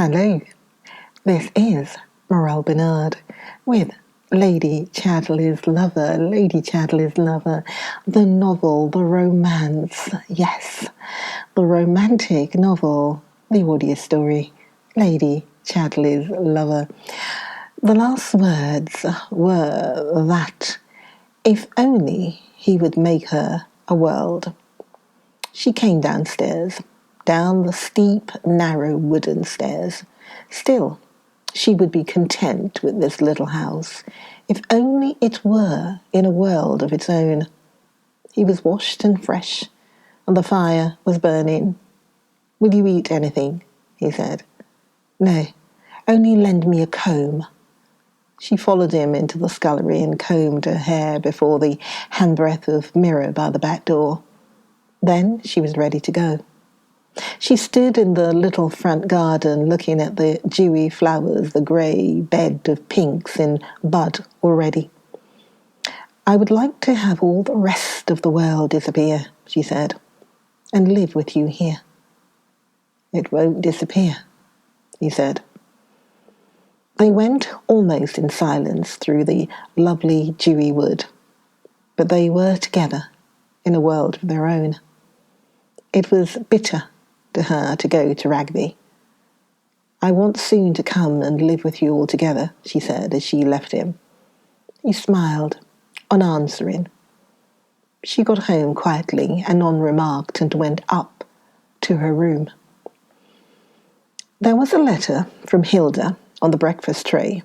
Hello, this is Morel Benard with Lady Chatterley's Lover, the novel, the romance, yes, the romantic novel, the audio story, Lady Chatterley's Lover. The last words were that if only he would make her a world. She came downstairs, down the steep, narrow wooden stairs. Still, she would be content with this little house, if only it were in a world of its own. He was washed and fresh, and the fire was burning. "Will you eat anything?" he said. "No, only lend me a comb." She followed him into the scullery and combed her hair before the handbreadth of mirror by the back door. Then she was ready to go. She stood in the little front garden looking at the dewy flowers, the grey bed of pinks in bud already. "I would like to have all the rest of the world disappear," she said, "and live with you here." "It won't disappear," he said. They went almost in silence through the lovely dewy wood, but they were together in a world of their own. It was bitter to her to go to Rugby. "I want soon to come and live with you all together," she said as she left him. He smiled, unanswering. She got home quietly and unremarked and went up to her room. There was a letter from Hilda on the breakfast tray.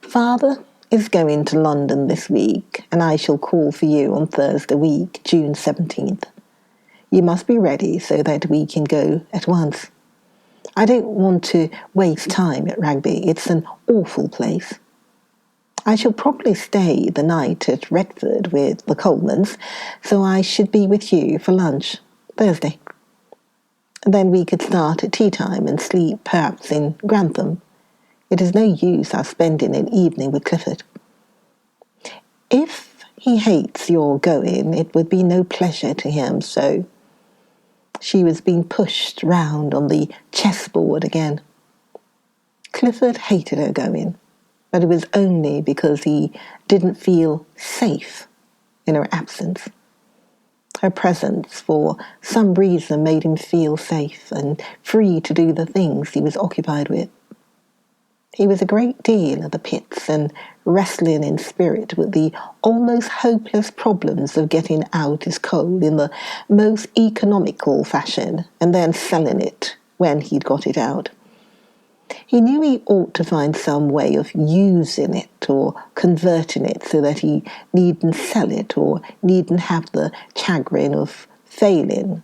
"Father is going to London this week, and I shall call for you on Thursday week, June 17th. You must be ready so that we can go at once. I don't want to waste time at Rugby. It's an awful place. I shall probably stay the night at Retford with the Colemans, so I should be with you for lunch Thursday. Then we could start at tea time and sleep perhaps in Grantham. It is no use our spending an evening with Clifford. If he hates your going, it would be no pleasure to him, so..." She was being pushed round on the chessboard again. Clifford hated her going, but it was only because he didn't feel safe in her absence. Her presence, for some reason, made him feel safe and free to do the things he was occupied with. He was a great deal at the pits and wrestling in spirit with the almost hopeless problems of getting out his coal in the most economical fashion and then selling it when he'd got it out. He knew he ought to find some way of using it or converting it so that he needn't sell it or needn't have the chagrin of failing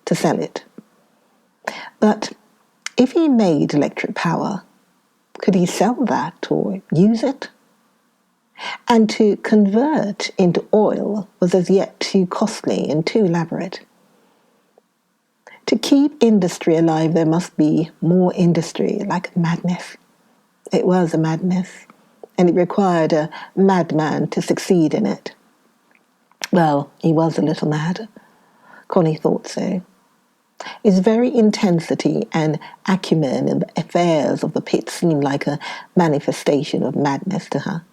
to sell it. But if he made electric power, could he sell that or use it? And to convert into oil was as yet too costly and too elaborate. To keep industry alive, there must be more industry, like madness. It was a madness, and it required a madman to succeed in it. Well, he was a little mad. Connie thought so. His very intensity and acumen in the affairs of the pit seemed like a manifestation of madness to her.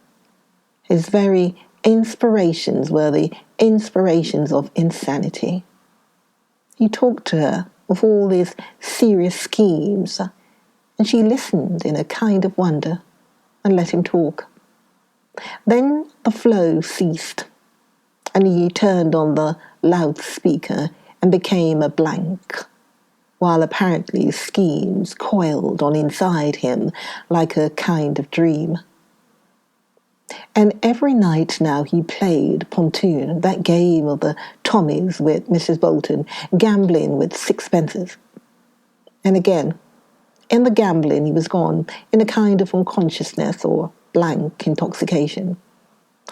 His very inspirations were the inspirations of insanity. He talked to her of all these serious schemes, and she listened in a kind of wonder and let him talk. Then the flow ceased, and he turned on the loudspeaker and became a blank, while apparently schemes coiled on inside him like a kind of dream. And every night now he played pontoon, that game of the Tommies with Mrs. Bolton, gambling with sixpences. And again, in the gambling he was gone, in a kind of unconsciousness or blank intoxication,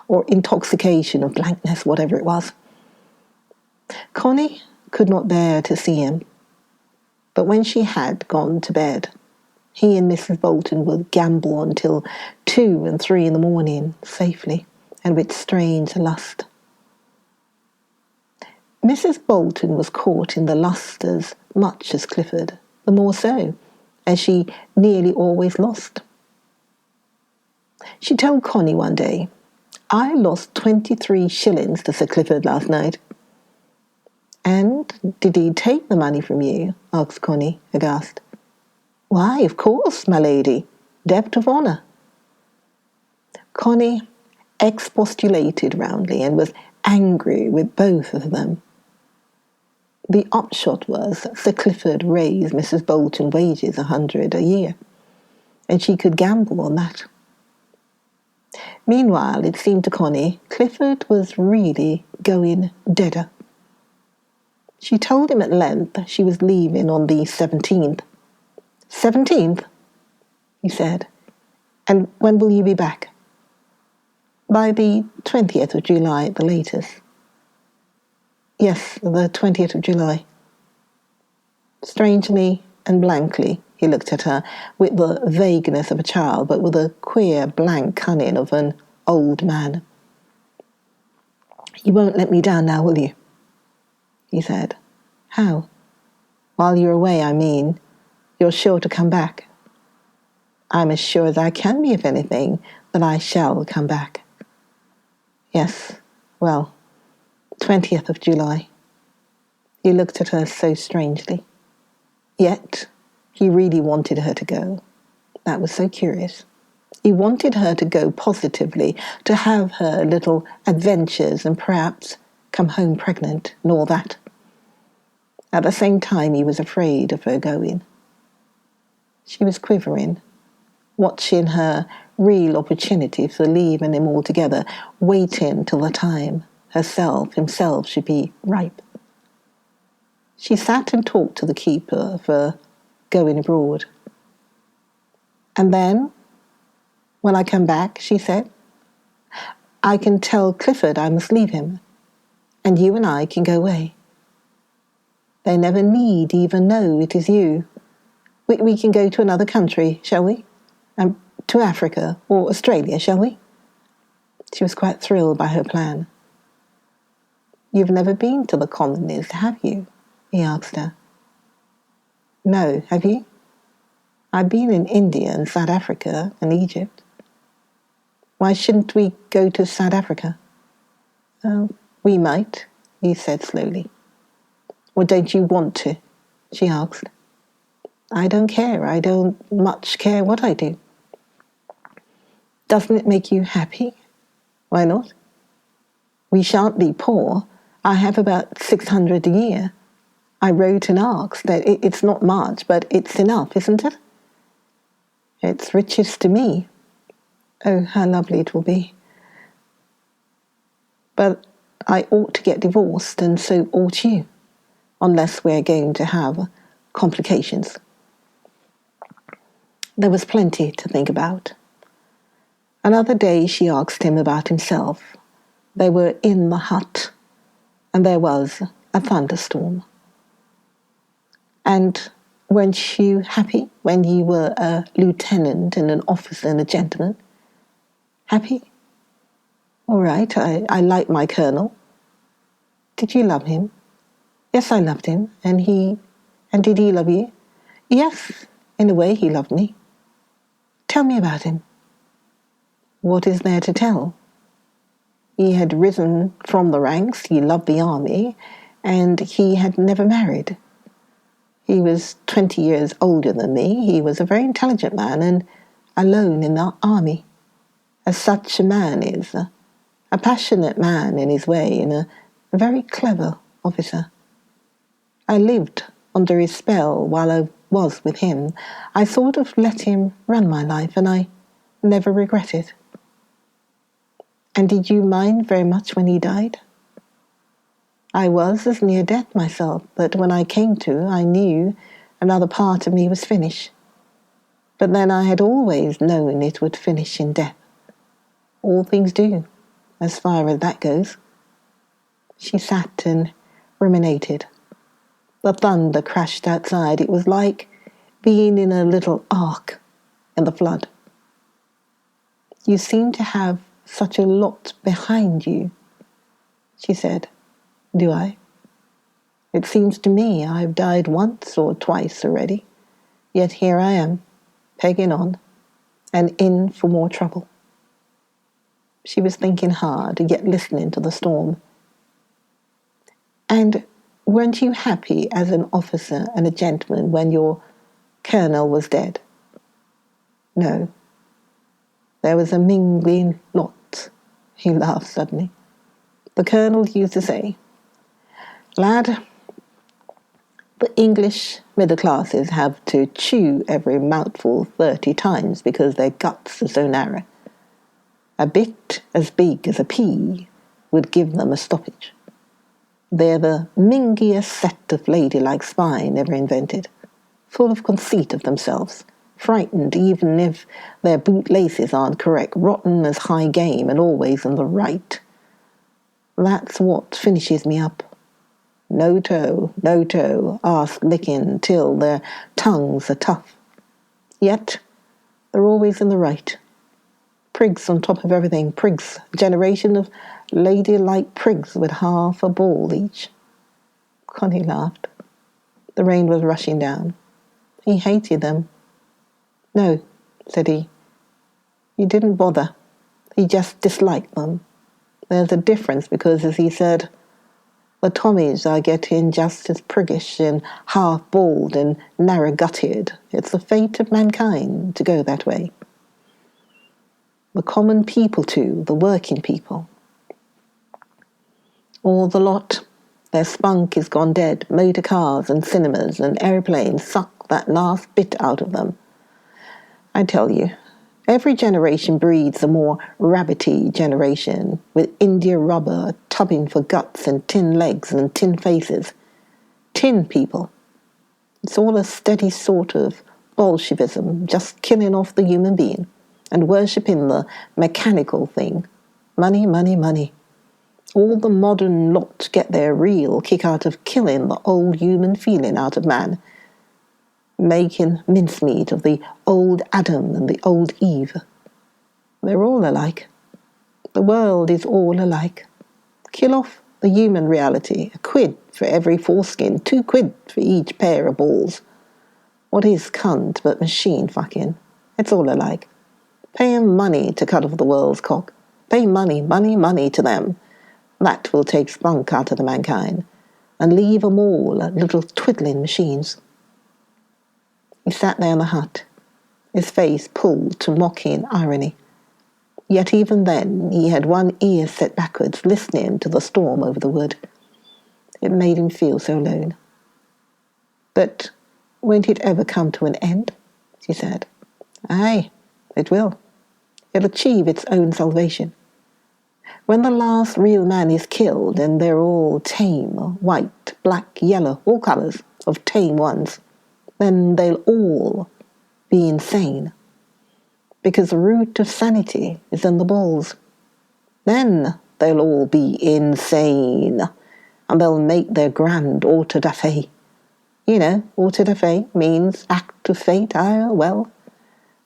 or intoxication of blankness, whatever it was. Connie could not bear to see him, but when she had gone to bed, he and Mrs. Bolton would gamble until 2 and 3 in the morning, safely, and with strange lust. Mrs. Bolton was caught in the lust as much as Clifford, the more so, and she nearly always lost. She told Connie one day, "I lost 23 shillings to Sir Clifford last night." "And did he take the money from you?" asked Connie, aghast. "Why, of course, my lady. Debt of honour." Connie expostulated roundly and was angry with both of them. The upshot was Sir Clifford raised Mrs. Bolton's wages 100 a year, and she could gamble on that. Meanwhile, it seemed to Connie, Clifford was really going deader. She told him at length she was leaving on the 17th. "17th?" he said. "And when will you be back?" "By the 20th of July at the latest." "Yes, the 20th of July." Strangely and blankly he looked at her, with the vagueness of a child, but with a queer blank cunning of an old man. "You won't let me down now, will you?" he said. "How?" "While you're away, I mean. You're sure to come back." "I'm as sure as I can be, if anything, that I shall come back." "Yes, well, 20th of July. He looked at her so strangely. Yet he really wanted her to go. That was so curious. He wanted her to go positively, to have her little adventures and perhaps come home pregnant and all that. At the same time, he was afraid of her going. She was quivering, watching her real opportunity for leaving him altogether, waiting till the time himself should be ripe. She sat and talked to the keeper for going abroad. "And then, when I come back," she said, "I can tell Clifford I must leave him, and you and I can go away. They never need even know it is you. We can go to another country, shall we? To Africa or Australia, shall we?" She was quite thrilled by her plan. "You've never been to the colonies, have you?" he asked her. "No, have you?" "I've been in India and South Africa and Egypt." "Why shouldn't we go to South Africa?" "We might," he said slowly. "Or don't you want to?" she asked. "I don't care. I don't much care what I do." "Doesn't it make you happy?" "Why not?" "We shan't be poor. I have about 600 a year. I wrote and asked that it's not much, but it's enough, isn't it?" "It's riches to me." "Oh, how lovely it will be." "But I ought to get divorced, and so ought you, unless we're going to have complications." There was plenty to think about. Another day she asked him about himself. They were in the hut, and there was a thunderstorm. "And weren't you happy when you were a lieutenant and an officer and a gentleman?" "Happy? All right, I liked my colonel." "Did you love him?" "Yes, I loved him. And did he love you?" "Yes, in a way he loved me." "Tell me about him." "What is there to tell? He had risen from the ranks, he loved the army, and he had never married. He was 20 years older than me. He was a very intelligent man and alone in the army, as such a man is, a passionate man in his way and a very clever officer. I lived under his spell while I was with him. I sort of let him run my life, and I never regret it." "And did you mind very much when he died?" "I was as near death myself, but when I came to, I knew another part of me was finished. But then I had always known it would finish in death. All things do, as far as that goes." She sat and ruminated. The thunder crashed outside. It was like being in a little ark in the flood. "You seem to have such a lot behind you," she said. "Do I? It seems to me I've died once or twice already. Yet here I am, pegging on, and in for more trouble. She was thinking hard, yet listening to the storm. And weren't you happy as an officer and a gentleman when your colonel was dead? No. There was a mingling lot. He laughed suddenly. The colonel used to say, "Lad, the English middle classes have to chew every mouthful 30 times because their guts are so narrow. A bit as big as a pea would give them a stoppage. They're the mingiest set of ladylike spine ever invented, full of conceit of themselves, frightened even if their boot laces aren't correct, rotten as high game and always in the right. That's what finishes me up. No toe, ask licking till their tongues are tough. Yet they're always in the right. Prigs on top of everything, prigs, a generation of ladylike prigs with half a ball each." Connie laughed. The rain was rushing down. He hated them. "No," said he. "He didn't bother. He just disliked them. There's a difference because, as he said, the Tommies are getting just as priggish and half-balled and narrow-gutted. It's the fate of mankind to go that way. The common people too, the working people. All the lot, their spunk is gone dead. Motor cars and cinemas and aeroplanes suck that last bit out of them. I tell you, every generation breeds a more rabbity generation, with India rubber tubbing for guts and tin legs and tin faces. Tin people. It's all a steady sort of Bolshevism, just killing off the human being and worshipping the mechanical thing. Money, money, money. All the modern lot get their real kick out of killing the old human feeling out of man, making mincemeat of the old Adam and the old Eve. They're all alike. The world is all alike. Kill off the human reality, a quid for every foreskin, 2 quid for each pair of balls. What is cunt but machine fucking? It's all alike. Pay 'em money to cut off the world's cock. Pay money, money, money to them. That will take spunk out of the mankind, and leave 'em all little twiddling machines." He sat there in the hut, his face pulled to mocking irony. Yet even then he had one ear set backwards, listening to the storm over the wood. It made him feel so alone. "But won't it ever come to an end?" she said. "Aye, it will. It'll achieve its own salvation. When the last real man is killed and they're all tame, white, black, yellow, all colours of tame ones, then they'll all be insane. Because the root of sanity is in the balls. Then they'll all be insane, and they'll make their grand auto da fe. You know, auto da fe means act of fate. Well,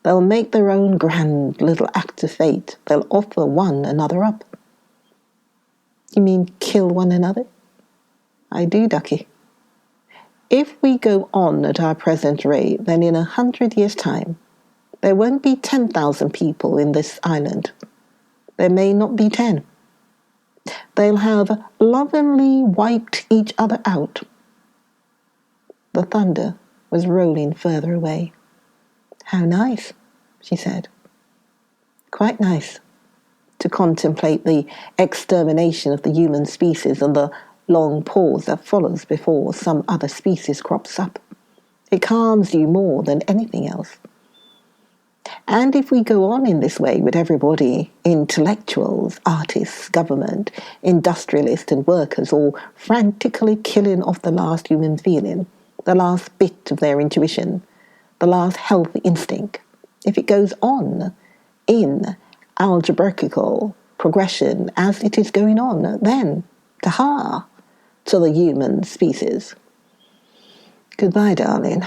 they'll make their own grand little act of fate. They'll offer one another up." "You mean kill one another?" "I do, ducky. If we go on at our present rate, then in 100 years' time, there won't be 10,000 people in this island. There may not be 10. They'll have lovingly wiped each other out." The thunder was rolling further away. "How nice," she said. "Quite nice, to contemplate the extermination of the human species and the long pause that follows before some other species crops up. It calms you more than anything else. And if we go on in this way with everybody, intellectuals, artists, government, industrialists and workers, all frantically killing off the last human feeling, the last bit of their intuition, the last healthy instinct, if it goes on in algebraical progression as it is going on, then, ta-ha, to the human species. Goodbye, darling.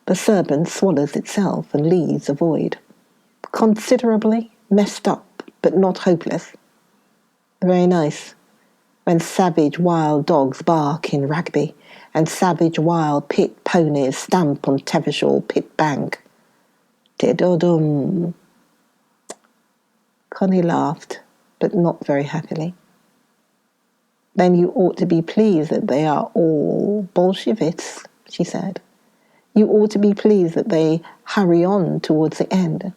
The serpent swallows itself and leaves a void, considerably messed up, but not hopeless. Very nice, when savage wild dogs bark in Rugby and savage wild pit ponies stamp on Tevershall pit bank. Tidodum. Connie laughed, but not very happily. Then you ought to be pleased that they are all Bolsheviks, she said. You ought to be pleased that they hurry on towards the end.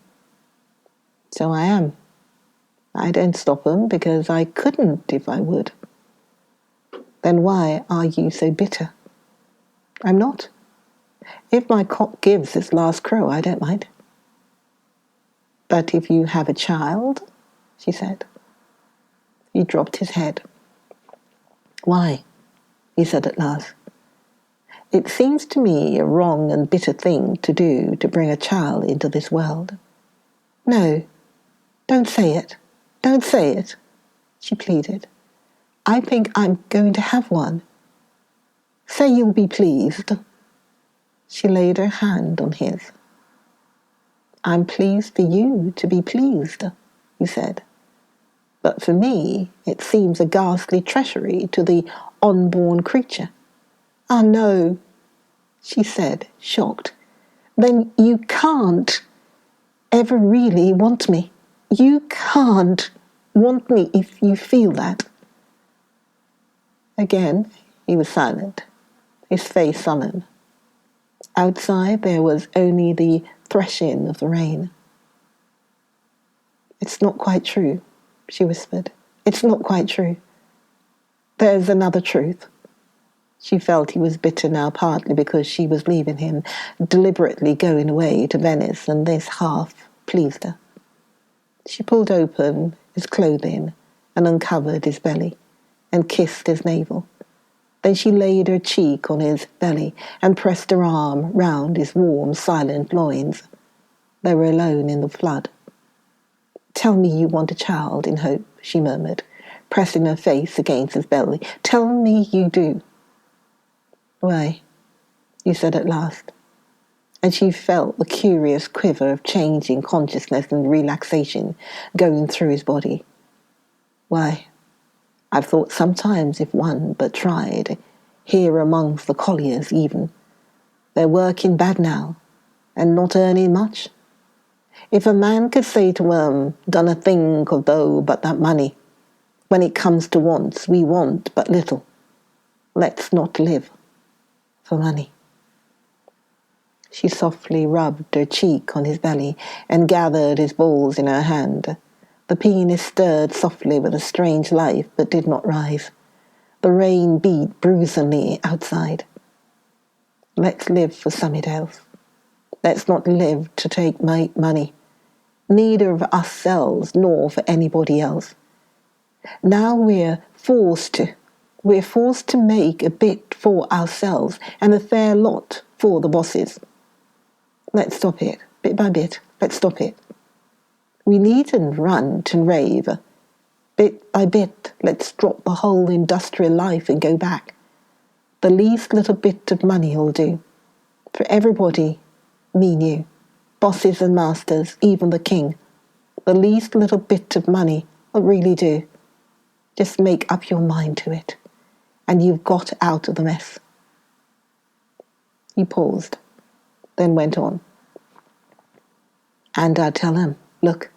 So I am. I don't stop them because I couldn't if I would. Then why are you so bitter? I'm not. If my cock gives its last crow, I don't mind. But if you have a child, she said. He dropped his head. Why? He said at last. It seems to me a wrong and bitter thing to do to bring a child into this world. No, don't say it. Don't say it, she pleaded. I think I'm going to have one. Say you'll be pleased. She laid her hand on his. I'm pleased for you to be pleased, he said. But for me, it seems a ghastly treachery to the unborn creature. Ah, no, she said, shocked. Then you can't ever really want me. You can't want me if you feel that. Again, he was silent, his face sullen. Outside there was only the threshing of the rain. It's not quite true, she whispered. It's not quite true. There's another truth. She felt he was bitter now, partly because she was leaving him, deliberately going away to Venice, and this half pleased her. She pulled open his clothing and uncovered his belly and kissed his navel. Then she laid her cheek on his belly and pressed her arm round his warm, silent loins. They were alone in the flood. Tell me you want a child in hope, she murmured, pressing her face against his belly. Tell me you do. Why, he said at last, and she felt the curious quiver of changing consciousness and relaxation going through his body. Why, I've thought sometimes if one but tried, here amongst the colliers even, they're working bad now, and not earning much. If a man could say to 'em, done a thing of though but that money, when it comes to wants, we want but little. Let's not live for money. She softly rubbed her cheek on his belly and gathered his balls in her hand. The penis stirred softly with a strange life, but did not rise. The rain beat bruisingly outside. Let's live for something else. Let's not live to take money, neither of ourselves nor for anybody else. Now we're forced to make a bit for ourselves and a fair lot for the bosses. Let's stop it, bit by bit, let's stop it. We needn't rant and rave. Bit by bit, let's drop the whole industrial life and go back. The least little bit of money will do. For everybody, me and you, bosses and masters, even the king. The least little bit of money will really do. Just make up your mind to it, and you've got out of the mess. He paused, then went on. And I'd tell him, look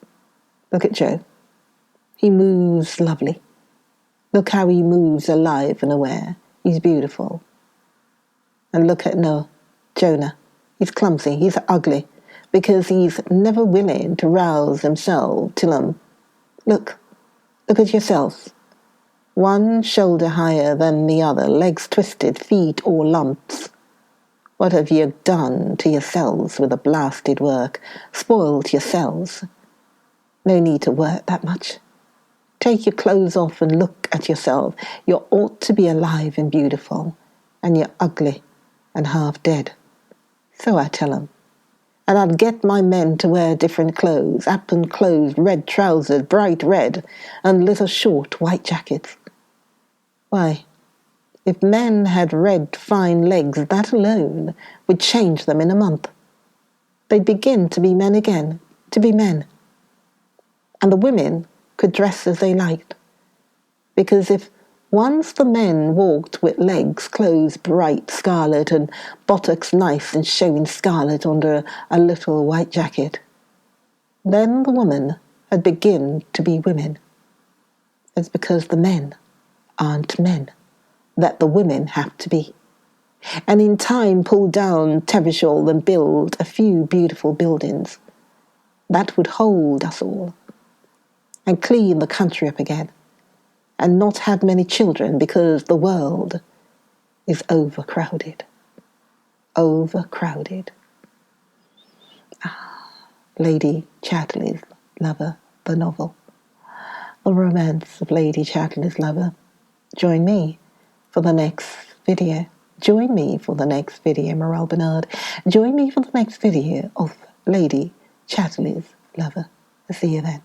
at Joe. He moves lovely. Look how he moves alive and aware. He's beautiful. And look at Jonah. He's clumsy, he's ugly, because he's never willing to rouse himself till look at yourself. One shoulder higher than the other, legs twisted, feet all lumps. What have you done to yourselves with the blasted work? Spoiled yourselves. No need to work that much. Take your clothes off and look at yourself. You ought to be alive and beautiful, and you're ugly and half dead. So I tell 'em. And I'd get my men to wear different clothes, apple-clothes, red trousers, bright red, and little short white jackets. Why, if men had red, fine legs, that alone would change them in a month. They'd begin to be men again, to be men. And the women could dress as they liked. Because if Once the men walked with legs clothed bright scarlet and buttocks nice and showing scarlet under a little white jacket. Then the women had begun to be women. It's because the men aren't men that the women have to be. And in time pull down Tevischal and build a few beautiful buildings that would hold us all, and clean the country up again, and not have many children because the world is overcrowded. Overcrowded. Lady Chatterley's Lover, the novel. The romance of Lady Chatterley's Lover. Join me for the next video. Join me for the next video, Morel Benard. Join me for the next video of Lady Chatterley's Lover. I'll see you then.